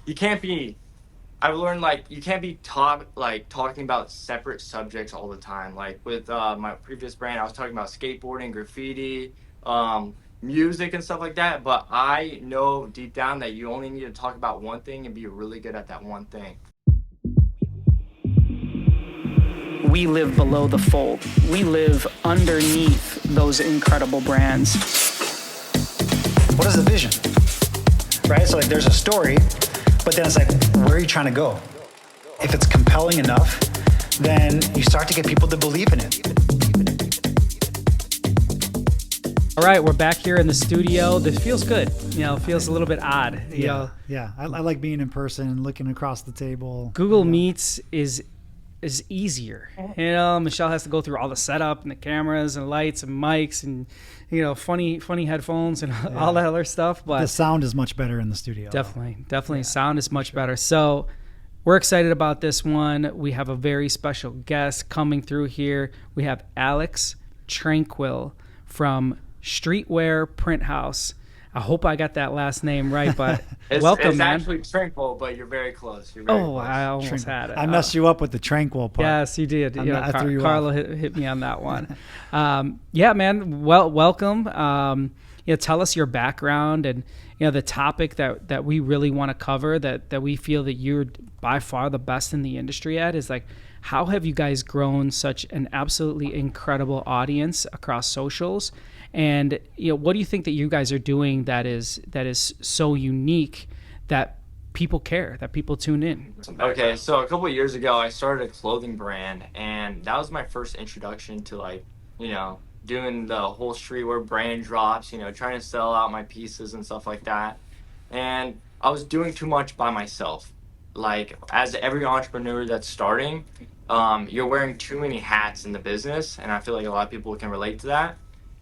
you can't be I've learned like you can't be talking about separate subjects all the time. Like with my previous brand, I was talking about skateboarding, graffiti, music, and stuff like that. But I know deep down that you only need to talk about one thing and be really good at that one thing. We live below the fold. We live underneath those incredible brands. What is the vision? Right? So like there's a story, but then it's like, where are you trying to go? If it's compelling enough, then you start to get people to believe in it. All right, we're back here in the studio. This feels good. It feels a little bit odd. Yeah. I like being in person and looking across the table. Google Meets is easier. Michelle has to go through all the setup and the cameras and lights and mics and funny headphones and all that other stuff. But the sound is much better in the studio. Definitely, sound is much better. So we're excited about this one. We have a very special guest coming through here. We have Alex Tranquil from Streetwearhouse. I hope I got that last name right, but welcome, it's man. actually Tranquil, but you're very close. Close. I almost had it. I messed you up with the Tranquil part. Yes, you did. I threw you Carlo off. hit me on that one. Yeah, man. Well, welcome. Tell us your background and the topic that we really want to cover that we feel that you're by far the best in the industry at is like, how have you guys grown such an absolutely incredible audience across socials? And what do you think that you guys are doing that is so unique that people care, that people tune in? Okay, so a couple of years ago, I started a clothing brand, and that was my first introduction to doing the whole streetwear brand drops. Trying to sell out my pieces and stuff like that. And I was doing too much by myself. Like as every entrepreneur that's starting, you're wearing too many hats in the business, and I feel like a lot of people can relate to that.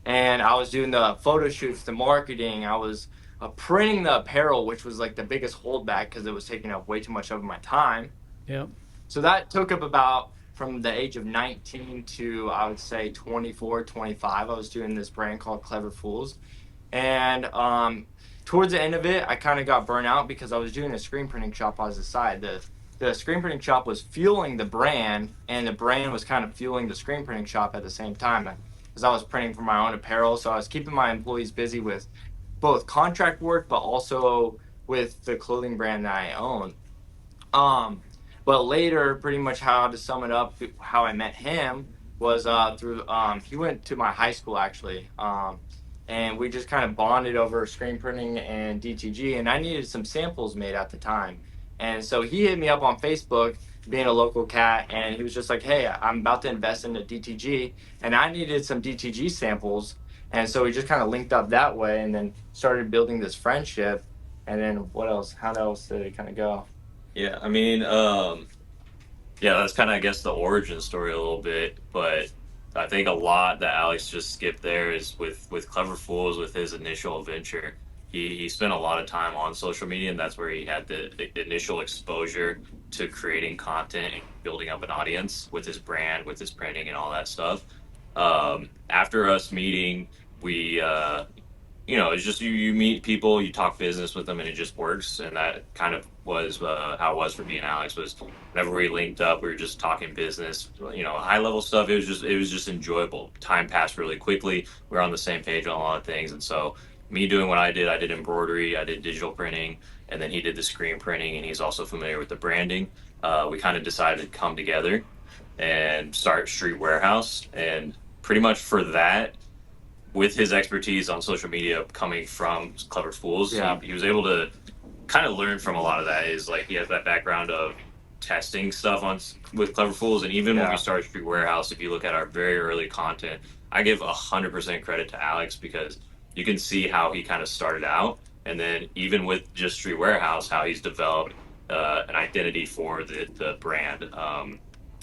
And I was doing the photo shoots, the marketing. I was printing the apparel, which was like the biggest holdback because it was taking up way too much of my time. Yep. So that took up about from the age of 19 to I would say 24, 25. I was doing this brand called Clever Fools. And towards the end of it, I kind of got burnt out because I was doing a screen printing shop on the side. The screen printing shop was fueling the brand, and the brand was kind of fueling the screen printing shop at the same time. Because I was printing for my own apparel, so I was keeping my employees busy with both contract work, but also with the clothing brand that I own. But later, pretty much how to sum it up, how I met him was through he went to my high school actually, and we just kind of bonded over screen printing and DTG, and I needed some samples made at the time, and so he hit me up on Facebook, being a local cat, and he was just like, "Hey, I'm about to invest into DTG, and I needed some DTG samples," and so we just kind of linked up that way, and then started building this friendship, and then what else? How else did it kind of go? Yeah, I mean, yeah, that's kind of, I guess, the origin story a little bit, but I think a lot that Alex just skipped there is with Clever Fools, with his initial venture. He spent a lot of time on social media, and that's where he had the initial exposure to creating content and building up an audience with his brand, with his printing, and all that stuff. After us meeting, we it's just you meet people, you talk business with them, and it just works. And that kind of was how it was for me and Alex. Was whenever we linked up, we were just talking business, high level stuff. It was just enjoyable. Time passed really quickly. We were on the same page on a lot of things, and so me doing what I did embroidery, I did digital printing, and then he did the screen printing, and he's also familiar with the branding. We kind of decided to come together and start Streetwearhouse, and pretty much for that, with his expertise on social media coming from Clever Fools, he was able to kind of learn from a lot of that. Is like he has that background of testing stuff with Clever Fools, and even when we started Streetwearhouse, if you look at our very early content, I give 100% credit to Alex because you can see how he kind of started out, and then even with just Streetwearhouse, how he's developed an identity for the brand.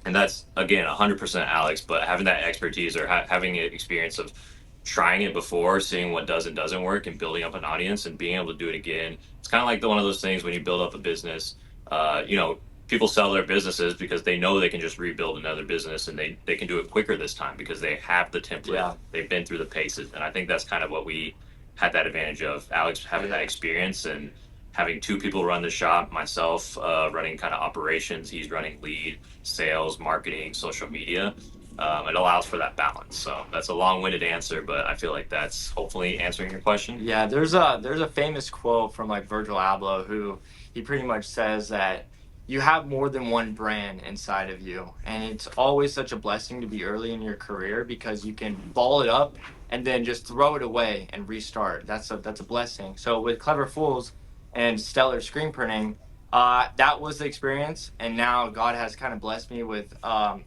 And that's again 100% Alex, but having that expertise or having an experience of trying it before, seeing what does and doesn't work, and building up an audience and being able to do it again. It's kind of like one of those things when you build up a business. People sell their businesses because they know they can just rebuild another business, and they can do it quicker this time because they have the template. Yeah. They've been through the paces, and I think that's kind of what we had that advantage of. Alex having that experience and having two people run the shop, myself running kind of operations, he's running lead, sales, marketing, social media. It allows for that balance. So that's a long-winded answer, but I feel like that's hopefully answering your question. Yeah, there's a famous quote from like Virgil Abloh, who he pretty much says that you have more than one brand inside of you, and it's always such a blessing to be early in your career because you can ball it up and then just throw it away and restart. That's a blessing. So with Clever Fools and Stellar Screen Printing, that was the experience, and now God has kind of blessed me with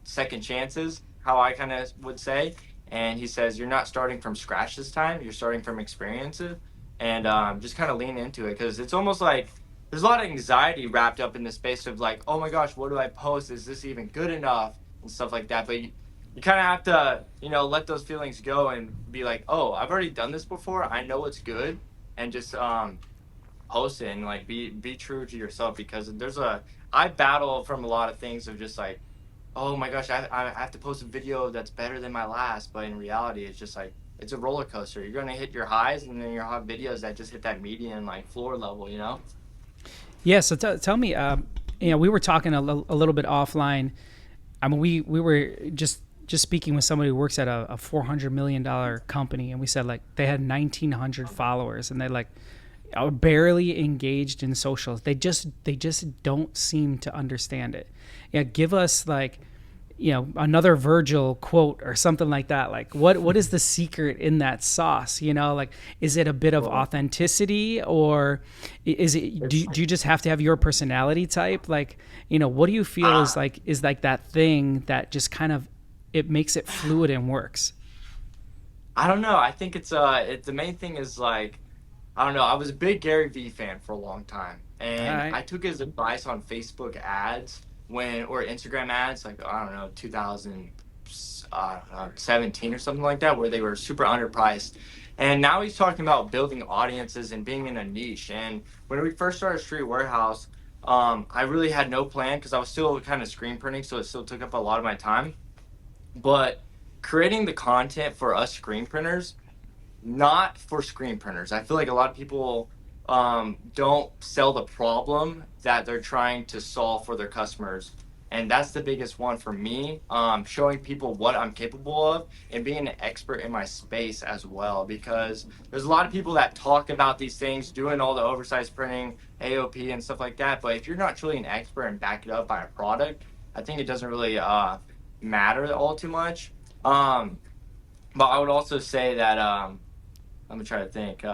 second chances, how I kind of would say. And he says, you're not starting from scratch this time, you're starting from experiences. And just kind of lean into it, because it's almost like there's a lot of anxiety wrapped up in the space of like, oh my gosh, what do I post, is this even good enough, and stuff like that. But you kind of have to, let those feelings go and be like, oh, I've already done this before, I know it's good. And just post it, and like be true to yourself, because I battle from a lot of things of just like, oh my gosh, I have to post a video that's better than my last. But in reality, it's just like, it's a roller coaster. You're going to hit your highs, and then you'll have videos that just hit that median, like floor level. Yeah. So tell me, we were talking a little bit offline. I mean, we were just speaking with somebody who works at a $400 million company, and we said like they had 1,900 followers, and they like are barely engaged in socials. They just don't seem to understand it. Yeah, give us like, another Virgil quote or something like that. Like what is the secret in that sauce? Like, is it a bit of authenticity, or is it, do you just have to have your personality type? Like, what do you feel is like that thing that just kind of, it makes it fluid and works? I don't know. I think the main thing is like, I don't know. I was a big Gary Vee fan for a long time, and Alright. I took his advice on Facebook ads or Instagram ads, like, I don't know, 2017 or something like that, where they were super underpriced. And now he's talking about building audiences and being in a niche. And when we first started Street Warehouse, I really had no plan, because I was still kind of screen printing, so it still took up a lot of my time. But creating the content for us screen printers, not for screen printers. I feel like a lot of people don't sell the problem that they're trying to solve for their customers. And that's the biggest one for me, showing people what I'm capable of and being an expert in my space as well. Because there's a lot of people that talk about these things, doing all the oversized printing, AOP, and stuff like that. But if you're not truly an expert and back it up by a product, I think it doesn't really matter all too much. But I would also say that let me try to think.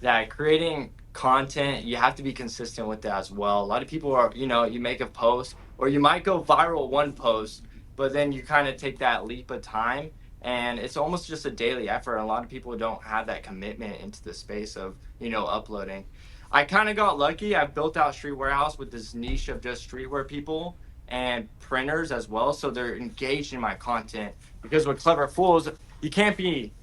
That creating content, you have to be consistent with that as well. A lot of people are, you make a post, or you might go viral one post, but then you kind of take that leap of time, and it's almost just a daily effort. A lot of people don't have that commitment into the space of, uploading. I kind of got lucky. I built out Street Warehouse with this niche of just streetwear people and printers as well, so they're engaged in my content. Because with Clever Fools, you can't be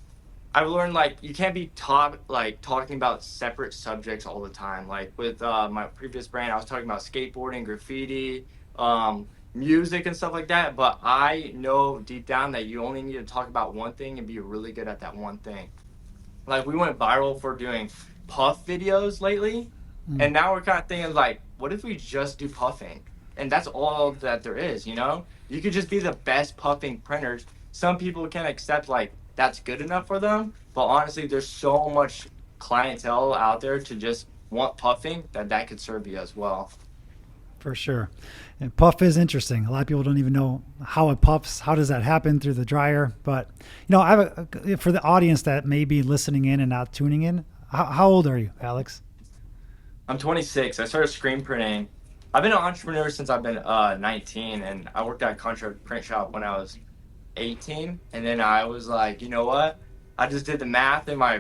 I've learned like you can't be talking about separate subjects all the time. Like with my previous brand, I was talking about skateboarding, graffiti, music, and stuff like that. But I know deep down that you only need to talk about one thing and be really good at that one thing. Like we went viral for doing puff videos lately, and now we're kind of thinking like, what if we just do puffing? And that's all that there is. You could just be the best puffing printers. Some people can accept like that's good enough for them, but honestly, there's so much clientele out there to just want puffing that could serve you as well. For sure. And puff is interesting. A lot of people don't even know how it puffs. How does that happen through the dryer? But, I have for the audience that may be listening in and not tuning in, how old are you, Alex? I'm 26. I started screen printing. I've been an entrepreneur since I've been 19, and I worked at a contract print shop when I was 18. And then I was like, you know what? I just did the math in my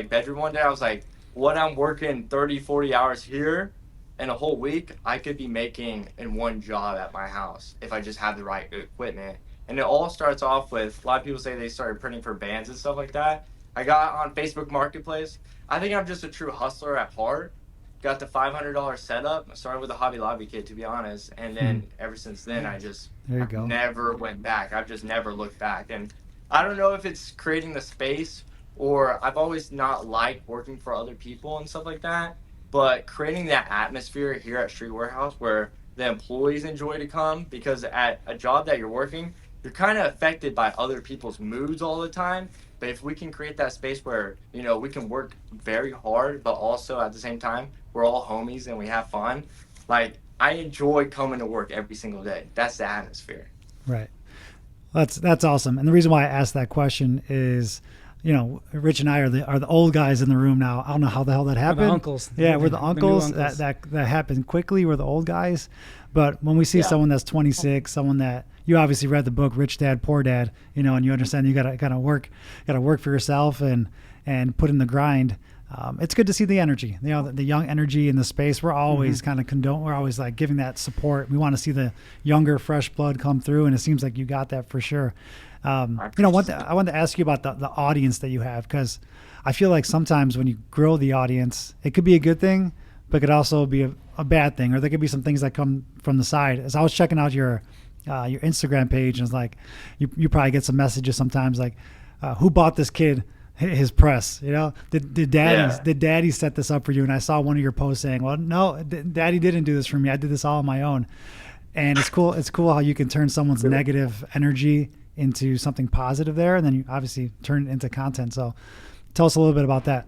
bedroom one day. I was like, what I'm working 30, 40 hours here in a whole week, I could be making in one job at my house if I just have the right equipment. And it all starts off with, a lot of people say they started printing for bands and stuff like that. I got on Facebook Marketplace. I think I'm just a true hustler at heart. Got the $500 setup. I started with a Hobby Lobby kit, to be honest. And then ever since then, I just never went back. I've just never looked back. And I don't know if it's creating the space, or I've always not liked working for other people and stuff like that. but creating that atmosphere here at Streetwearhouse where the employees enjoy to come, because at a job that you're working, you're kind of affected by other people's moods all the time. But if we can create that space where, you know, we can work very hard, but also at the same time, we're all homies and we have fun. Like, I enjoy coming to work every single day. That's the atmosphere. Right. That's awesome. And the reason why I asked that question is, you know, Rich and I are the old guys in the room now. I don't know how the hell that happened. We're the uncles. Yeah, we're the The new uncles. uncles. That happened quickly. We're the old guys. But when we see Yeah. someone that's 26, someone that you obviously read the book Rich Dad Poor Dad, you know, and you understand you gotta work for yourself and put in the grind. It's good to see the energy, you know, the young energy in the space. We're always kind of we're always like giving that support. We want to see the younger, fresh blood come through, and it seems like you got that for sure. You know, I wanted to ask you about the audience that you have, because I feel like sometimes when you grow the audience, it could be a good thing, but it could also be a bad thing, or there could be some things that come from the side. As I was checking out your Instagram page, and it's like you probably get some messages sometimes like, who bought this kid his press? You know, did daddy set this up for you? And I saw one of your posts saying, well, no, daddy didn't do this for me. I did this all on my own. And it's cool how you can turn someone's negative energy into something positive there, and then you obviously turn it into content. So tell us a little bit about that.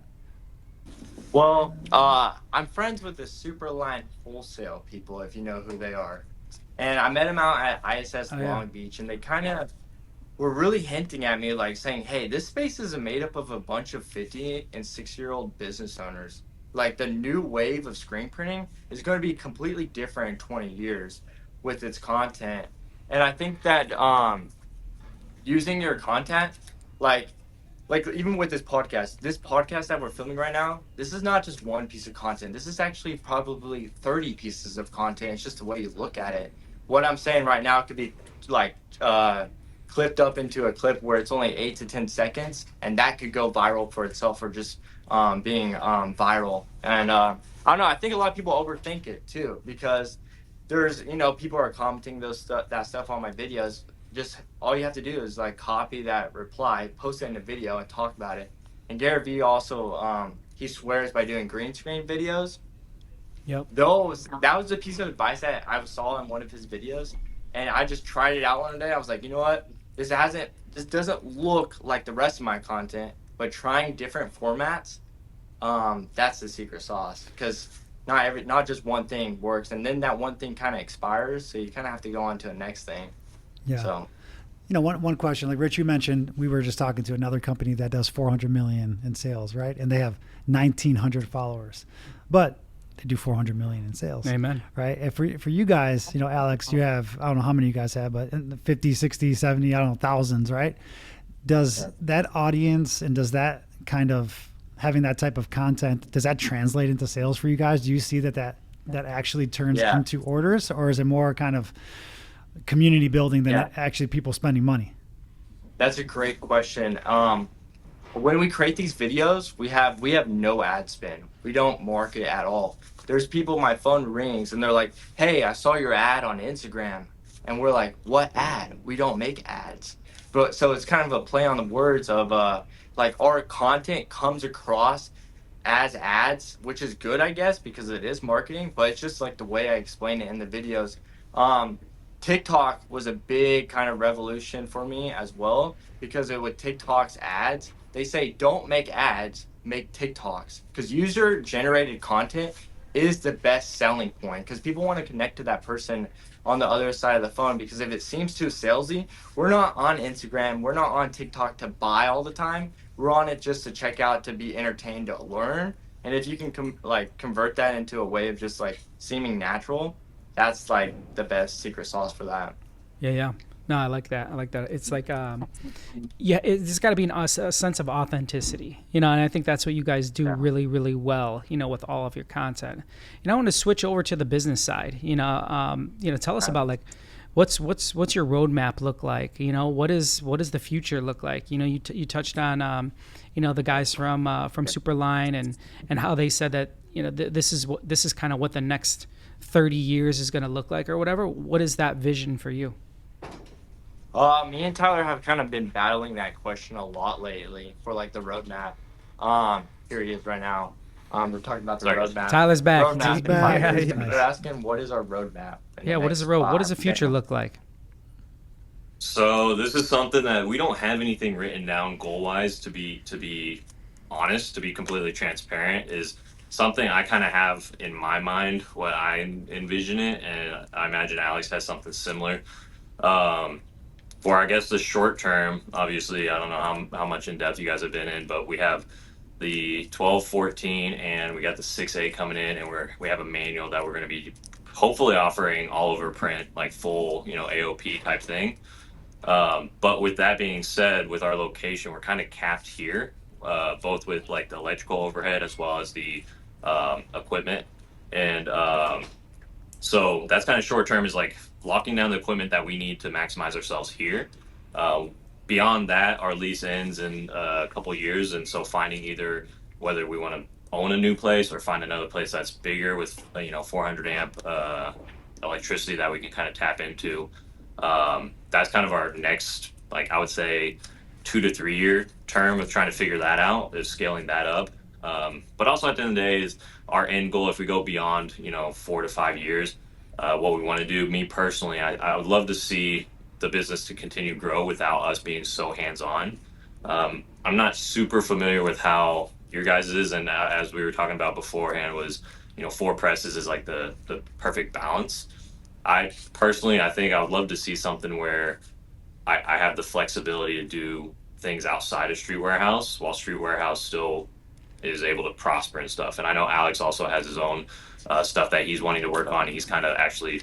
Well, I'm friends with the Superline Wholesale people, if you know who they are. And I met them out at ISS Long Beach, and they kind of were really hinting at me, like saying, hey, this space is made up of a bunch of 50 and 60-year-old business owners. Like, the new wave of screen printing is going to be completely different in 20 years with its content. And I think that using your content, like even with this podcast that we're filming right now, this is not just one piece of content. This is actually probably 30 pieces of content. It's just the way you look at it. What I'm saying right now could be like clipped up into a clip where it's only 8 to 10 seconds, and that could go viral for itself, or just being viral. And I don't know, I think a lot of people overthink it too, because there's, you know, people are commenting that stuff on my videos. Just all you have to do is like copy that reply, post it in a video, and talk about it. And Gary Vee also he swears by doing green screen videos. Yep. That was a piece of advice that I saw in one of his videos, and I just tried it out one day. I was like, you know what, this doesn't look like the rest of my content, but trying different formats, that's the secret sauce, because not just one thing works, and then that one thing kind of expires, so you kind of have to go on to the next thing. Yeah. So, you know, one question, like Rich, you mentioned, we were just talking to another company that does 400 million in sales, right? And they have 1,900 followers, but they do 400 million in sales. Amen. Right. And for you guys, you know, Alex, you have, I don't know how many you guys have, but 50, 60, 70, I don't know, thousands, right? Does that audience, and does that kind of having that type of content, does that translate into sales for you guys? Do you see that actually turns into orders, or is it more kind of community building than actually people spending money? That's a great question. When we create these videos, we have no ad spend. We don't market at all. There's people, my phone rings and they're like, hey, I saw your ad on Instagram. And we're like, what ad? We don't make ads. But so it's kind of a play on the words of like our content comes across as ads, which is good, I guess, because it is marketing, but it's just like the way I explain it in the videos. TikTok was a big kind of revolution for me as well, because with TikTok's ads, they say don't make ads, make TikToks, because user generated content is the best selling point, because people want to connect to that person on the other side of the phone. Because if it seems too salesy, we're not on Instagram, we're not on TikTok to buy all the time. We're on it just to check out, to be entertained, to learn. And if you can convert that into a way of just like seeming natural, that's like the best secret sauce for that. Yeah. No, I like that. It's like, it's got to be a sense of authenticity, you know, and I think that's what you guys do really, really well, you know, with all of your content. And I want to switch over to the business side, you know, tell us about like, what's your roadmap look like? You know, what does the future look like? You know, you touched on, you know, the guys from Superline and how they said that, you know, this is kind of what the next 30 years is going to look like or whatever. What is that vision for you? Me and Tyler have kind of been battling that question a lot lately for like the roadmap. Here he is right now. We're talking about the Sorry. roadmap. Tyler's back. Roadmap. He's back. Yeah, He's they're asking, what is our roadmap? in Yeah, what is next the road? What does the 5, future 10? look like? So this is something that we don't have anything written down goal wise. To be honest, to be completely transparent, is something I kind of have in my mind what I envision it, and I imagine Alex has something similar. Um, for I guess the short term, obviously I don't know how much in depth you guys have been in, but we have the 12, 14, and we got the 6A coming in, and we have a manual that we're going to be hopefully offering all over print, like full, AOP type thing. But with that being said, with our location, we're kind of capped here, both with like the electrical overhead as well as the equipment. And so that's kind of short term, is like locking down the equipment that we need to maximize ourselves here. Uh, Beyond that, our lease ends in a couple years. And so finding either whether we want to own a new place or find another place that's bigger with, 400 amp electricity that we can kind of tap into. That's kind of our next, like, I would say 2 to 3 year term of trying to figure that out, is scaling that up. But also at the end of the day is our end goal. If we go beyond, 4 to 5 years, what we want to do, me personally, I would love to see the business to continue to grow without us being so hands-on. I'm not super familiar with how your guys is, and as we were talking about beforehand, was, 4 presses is like the perfect balance. I personally, I think I would love to see something where I have the flexibility to do things outside of Streetwearhouse while Streetwearhouse still is able to prosper and stuff. And I know Alex also has his own stuff that he's wanting to work on. He's kind of actually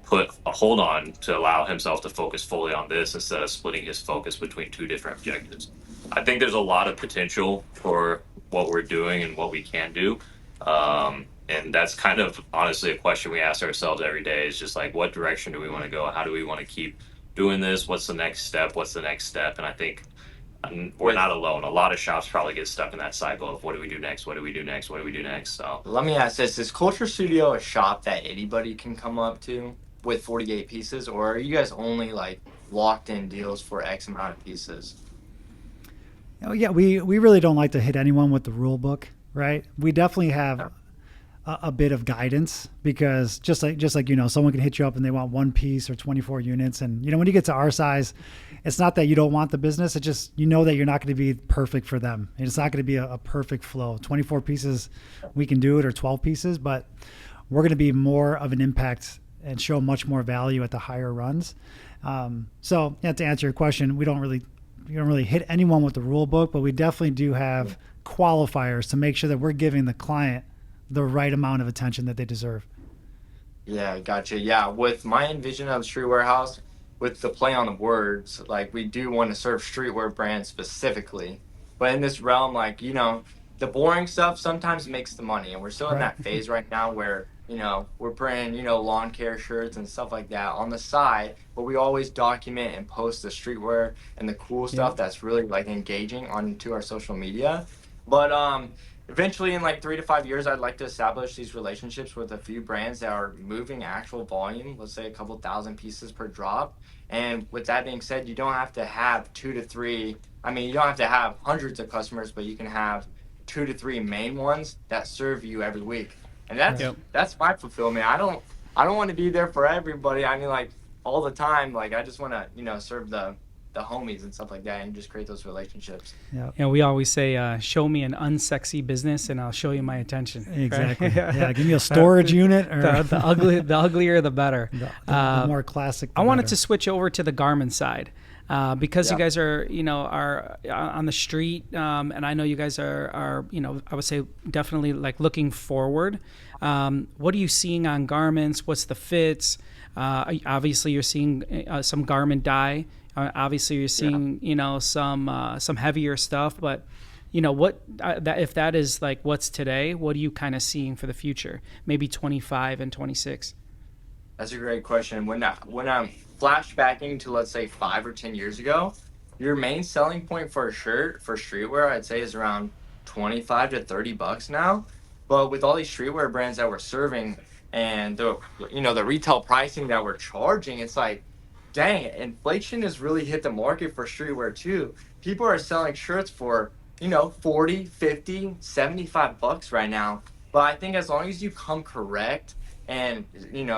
put a hold on to allow himself to focus fully on this instead of splitting his focus between 2 different objectives. I think there's a lot of potential for what we're doing and what we can do. And that's kind of honestly a question we ask ourselves every day, is just like, what direction do we want to go? How do we want to keep doing this? What's the next step? What's the next step? And I think we're not alone. A lot of shops probably get stuck in that cycle of what do we do next? What do we do next? What do we do next? So Let me ask this: is Culture Studio a shop that anybody can come up to with 48 pieces, or are you guys only like locked in deals for X amount of pieces? Oh, yeah, we really don't like to hit anyone with the rule book, right? We definitely have a bit of guidance, because just like someone can hit you up and they want 1 piece or 24 units, and when you get to our size, it's not that you don't want the business, it's just that you're not going to be perfect for them. It's not going to be a perfect flow. 24 pieces we can do it, or 12 pieces, but we're going to be more of an impact and show much more value at the higher runs. So yeah, to answer your question, we don't really hit anyone with the rule book, but we definitely do have qualifiers to make sure that we're giving the client the right amount of attention that they deserve. Yeah, gotcha. Yeah, with my envision of Streetwearhouse, with the play on the words, like we do want to serve streetwear brands specifically, but in this realm, like the boring stuff sometimes makes the money, and we're still in that phase right now where we're printing lawn care shirts and stuff like that on the side, but we always document and post the streetwear and the cool stuff that's really like engaging onto our social media. But eventually, in like 3 to 5 years, I'd like to establish these relationships with a few brands that are moving actual volume, let's say a couple thousand pieces per drop. And with that being said, you don't have to have 2 to 3. I mean, you don't have to have hundreds of customers, but you can have 2 to 3 main ones that serve you every week. And that's my fulfillment. I don't want to be there for everybody. I mean, like all the time. Like I just want to serve the homies and stuff like that, and just create those relationships. Yeah. We always say, show me an unsexy business and I'll show you my attention. Exactly. Right? Yeah. Give me a storage unit, or the uglier the better. The more classic. I wanted to switch over to the garment side. Because you guys are on the street, and I know you guys are I would say definitely like looking forward. What are you seeing on garments? What's the fits? Obviously, you're seeing some garment dye. Obviously, you're seeing some heavier stuff. But what if that is like what's today? What are you kind of seeing for the future? Maybe 25 and 26. That's a great question. When I'm flashbacking to, let's say, 5 or 10 years ago, your main selling point for a shirt for streetwear, I'd say, is around $25 to $30 now. But with all these streetwear brands that we're serving and the retail pricing that we're charging, it's like, dang, inflation has really hit the market for streetwear too. People are selling shirts for $40, $50, $75 right now. But I think as long as you come correct and,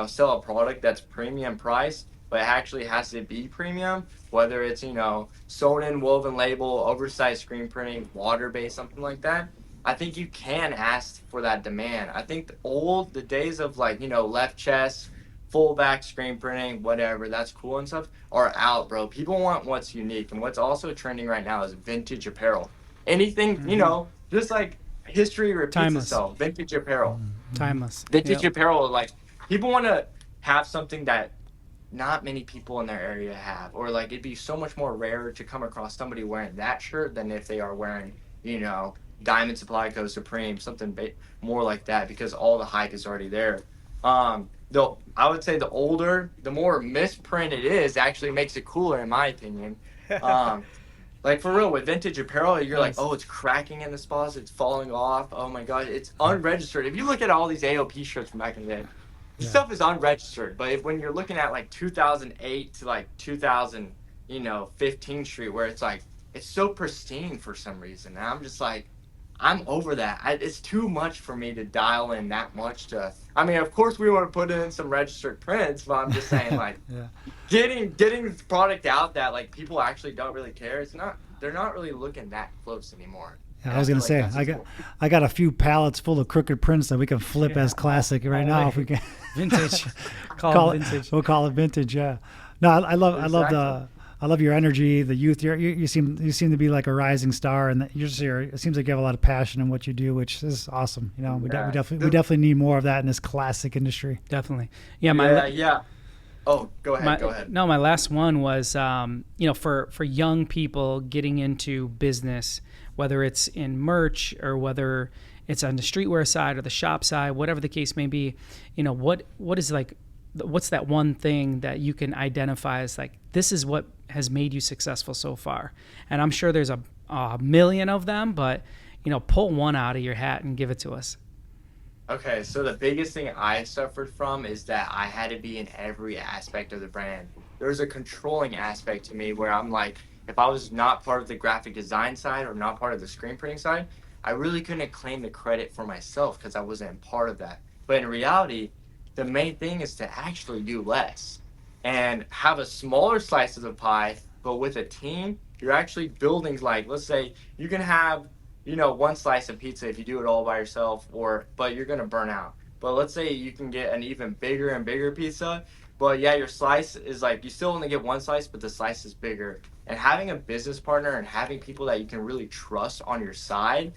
sell a product that's premium price, but it actually has to be premium, whether it's, sewn in, woven label, oversized screen printing, water based, something like that. I think you can ask for that demand. I think the days of like, left chest, full back screen printing, whatever, that's cool and stuff, are out, bro. People want what's unique. And what's also trending right now is vintage apparel. Anything, just like history repeats Timeless. itself. Vintage apparel. Timeless. Vintage Yep. apparel, like, people want to have something that not many people in their area have, or like it'd be so much more rare to come across somebody wearing that shirt than if they are wearing, Diamond Supply Co. Supreme, something more like that, because all the hype is already there. Though I would say the older, the more misprint it is, actually makes it cooler, in my opinion. Like, for real, with vintage apparel, you're like, oh, it's cracking in the spots, it's falling off. Oh my god, it's unregistered. If you look at all these AOP shirts from back in the day, this stuff is unregistered. But when you're looking at like 2008 to like 2015 Street, where it's like it's so pristine for some reason, and I'm just like, I'm over that. It's too much for me to dial in that much to. I mean, of course, we want to put in some registered prints, but I'm just saying, like, getting the product out that like people actually don't really care. They're not really looking that close anymore. Yeah, I was gonna say I got a few pallets full of crooked prints that we can flip as classic right now if we can. Vintage. Call it vintage. We'll call it vintage. Yeah. No, I love your energy, the youth. You seem to be like a rising star, and it seems like you have a lot of passion in what you do, which is awesome. We definitely need more of that in this classic industry. Definitely. Yeah. Oh, go ahead. Go ahead. No, my last one was, for young people getting into business, whether it's in merch or whether it's on the streetwear side or the shop side, whatever the case may be, what's that one thing that you can identify as like, this is what has made you successful so far? And I'm sure there's a million of them, but, pull one out of your hat and give it to us. Okay, so the biggest thing I suffered from is that I had to be in every aspect of the brand. There's a controlling aspect to me where I'm like, if I was not part of the graphic design side or not part of the screen printing side, I really couldn't claim the credit for myself because I wasn't part of that. But in reality, the main thing is to actually do less and have a smaller slice of the pie, but with a team, you're actually building, like, let's say you can have, one slice of pizza if you do it all by yourself, but you're going to burn out. But let's say you can get an even bigger and bigger pizza, but yeah, your slice is like, you still only get one slice, but the slice is bigger. And having a business partner and having people that you can really trust on your side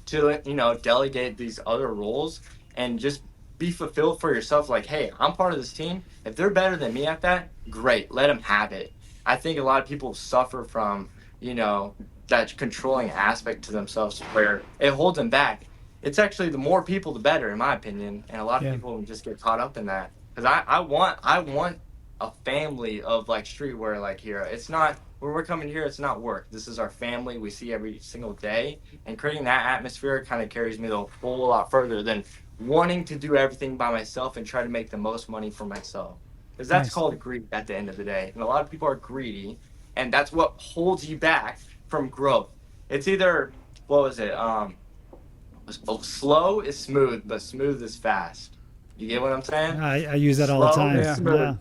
to, delegate these other roles and just be fulfilled for yourself. Like, hey, I'm part of this team. If they're better than me at that, great, let them have it. I think a lot of people suffer from, that controlling aspect to themselves where it holds them back. It's actually the more people, the better, in my opinion. And a lot of people just get caught up in that. Because I want a family of like streetwear like here. It's not, where we're coming here, it's not work. This is our family we see every single day. And creating that atmosphere kind of carries me a whole lot further than wanting to do everything by myself and try to make the most money for myself. Because that's called greed at the end of the day. And a lot of people are greedy. And that's what holds you back from growth. It's either, what was it? Slow is smooth, but smooth is fast. You get what I'm saying? I use that all the time. Yeah.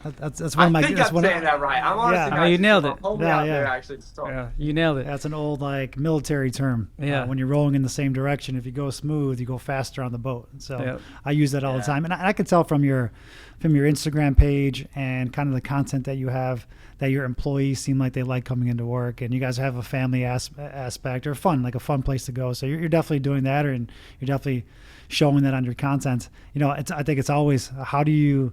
That's one of my. I think I'm saying that right. I'm honestly not. You nailed it. Actually, you nailed it. That's an old like military term. Yeah. When you're rowing in the same direction, if you go smooth, you go faster on the boat. So I use that all the time, and I can tell from your Instagram page and kind of the content that you have that your employees seem like they like coming into work, and you guys have a family aspect or fun, like a fun place to go. So you're definitely doing that, and you're definitely showing that on your content. I think it's always, how do you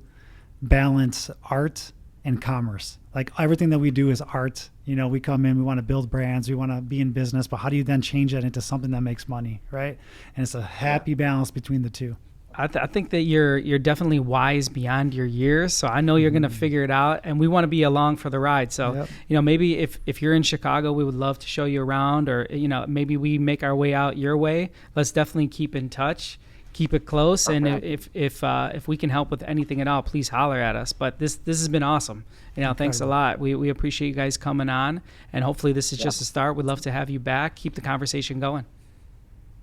balance art and commerce? Like, everything that we do is art. We come in, we want to build brands, we want to be in business, but how do you then change that into something that makes money, right? And it's a happy balance between the two. I think that you're definitely wise beyond your years, so I know you're going to figure it out, and we want to be along for the ride. So, maybe if you're in Chicago, we would love to show you around, or maybe we make our way out your way. Let's definitely keep in touch. keep it close. And Okay. if we can help with anything at all, please holler at us. But this has been awesome. Thanks a lot. We appreciate you guys coming on, and hopefully this is just a start. We'd love to have you back. Keep the conversation going.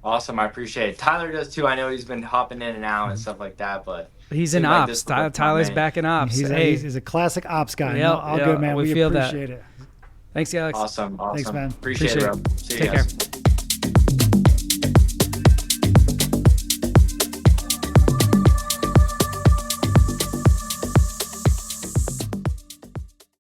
Awesome, I appreciate it. Tyler does too. I know he's been hopping in and out and stuff like that, but He's in seemed like ops. this was my Tyler's main. back in ops. He's a classic ops guy. Yep, All yep, good, man. we We feel that. appreciate it. Thanks, Alex. Awesome. Thanks, man. Appreciate it, bro. See you Take guys. care.